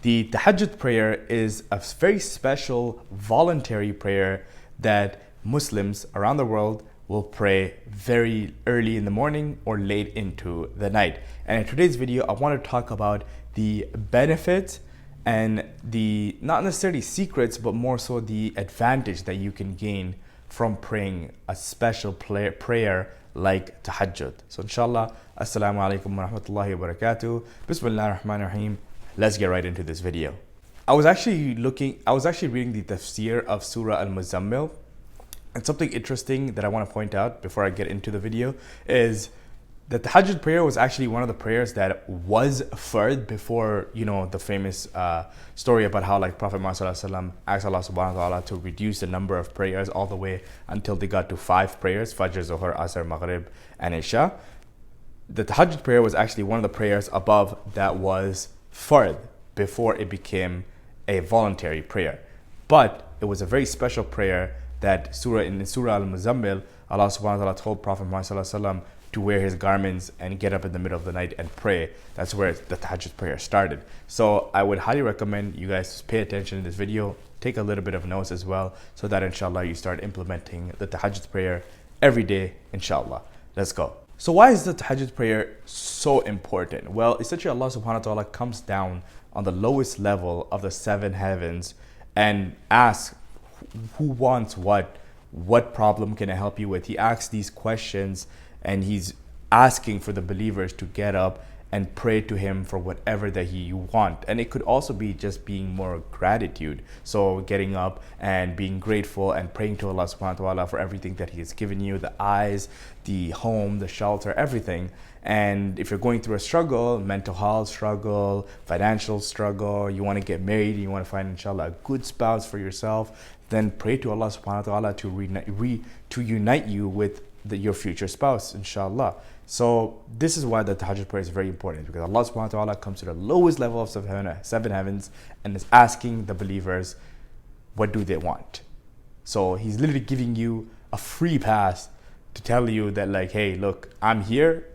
The Tahajjud prayer is a very special voluntary prayer that Muslims around the world will pray very early in the morning or late into the night. And in today's video, I want to talk about the benefits and the not necessarily secrets, but more so the advantage that you can gain from praying a special prayer like Tahajjud. So inshallah, assalamu alaikum wa rahmatullahi wa barakatuh. Bismillah ar-Rahman ar-Rahim. Let's get right into this video. I was actually reading the tafsir of Surah Al-Muzammil, and something interesting that I want to point out before I get into the video is that the Tahajjud prayer was actually one of the prayers that was fard before, the famous story about how Prophet Muhammad asked Allah subhanahu wa ta'ala to reduce the number of prayers all the way until they got to 5 prayers: Fajr, Zuhr, Asr, Maghrib, and Isha. The Tahajjud prayer was actually one of the prayers above that was fard before it became a voluntary prayer. But it was a very special prayer that in Surah Al-Muzammil, Allah subhanahu wa ta'ala told Prophet Muhammad to wear his garments and get up in the middle of the night and pray. That's where the Tahajjud prayer started. So I would highly recommend you guys pay attention in this video, take a little bit of notes as well, so that inshallah you start implementing the Tahajjud prayer every day, inshallah. Let's go. So why is the Tahajjud prayer so important? Well, essentially Allah subhanahu wa ta'ala comes down on the lowest level of the 7 heavens and asks who wants what problem can I help you with. He asks these questions and he's asking for the believers to get up and pray to him for whatever that you want. And it could also be just being more gratitude. So getting up and being grateful and praying to Allah subhanahu wa ta'ala for everything that he has given you, the eyes, the home, the shelter, everything. And if you're going through a struggle, mental health struggle, financial struggle, you want to get married, you want to find inshallah a good spouse for yourself, then pray to Allah subhanahu wa ta'ala to unite you with your future spouse, inshallah. So this is why the Tahajjud prayer is very important, because Allah subhanahu wa ta'ala comes to the lowest level of 7 heavens and is asking the believers, what do they want? So he's literally giving you a free pass to tell you that hey, look, I'm here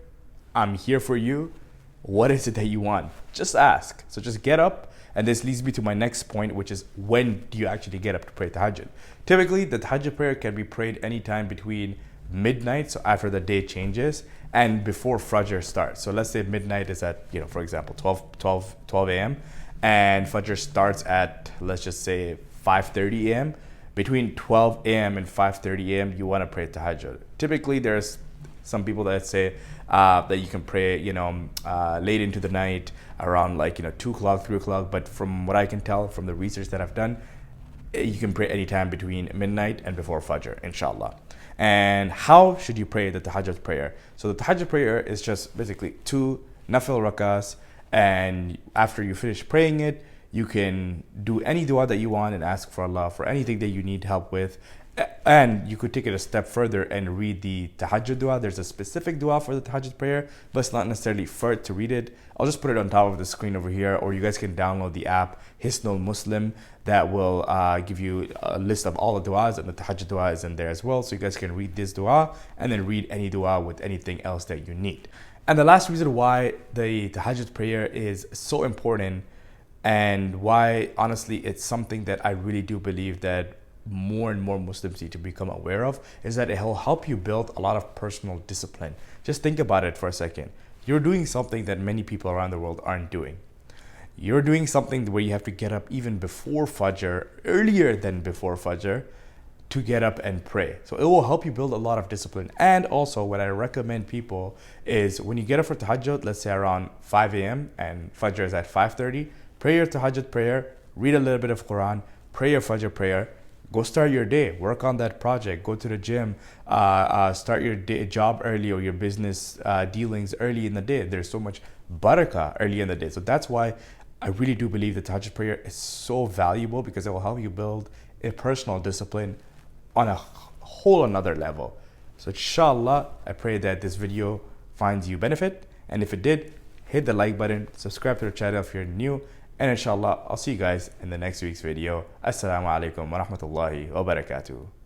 for you. What is it that you want? Just ask. So just get up. And this leads me to my next point, which is, when do you actually get up to pray Tahajjud? Typically, the Tahajjud prayer can be prayed anytime between midnight, so after the day changes, and before Fajr starts. So let's say midnight is at, for example, 12 a.m. and Fajr starts at, let's just say, 5:30 a.m. Between 12 a.m. and 5:30 a.m., you want to pray Tahajjud. Typically, there's some people that say that you can pray, late into the night, around 2 o'clock, 3 o'clock. But from what I can tell from the research that I've done, you can pray anytime between midnight and before Fajr, inshallah. And how should you pray the Tahajjud prayer? So the Tahajjud prayer is just basically 2 nafil rakas, and after you finish praying it, you can do any dua that you want and ask for Allah for anything that you need help with. And you could take it a step further and read the Tahajjud dua. There's a specific dua for the Tahajjud prayer, but it's not necessarily fard to read it. I'll just put it on top of the screen over here, or you guys can download the app Hisnul Muslim that will give you a list of all the duas, and the Tahajjud dua is in there as well. So you guys can read this dua and then read any dua with anything else that you need. And the last reason why the Tahajjud prayer is so important, and why honestly it's something that I really do believe that more and more Muslims need to become aware of, is that it will help you build a lot of personal discipline. Just think about it for a second. You're doing something that many people around the world aren't doing. You're doing something where you have to get up even before Fajr, earlier than before Fajr, to get up and pray. So it will help you build a lot of discipline. And also what I recommend people is, when you get up for Tahajjud, let's say around 5 a.m. and Fajr is at 5:30, pray your Tahajjud prayer, read a little bit of Quran, pray your Fajr prayer, go start your day, work on that project, go to the gym, start your job early, or your business dealings early in the day. There's so much barakah early in the day. So that's why I really do believe the Tahajjud prayer is so valuable, because it will help you build a personal discipline on a whole another level. So inshallah, I pray that this video finds you benefit. And if it did, hit the like button, subscribe to the channel if you're new, and inshallah, I'll see you guys in the next week's video. Assalamu alaikum wa rahmatullahi wa barakatuh.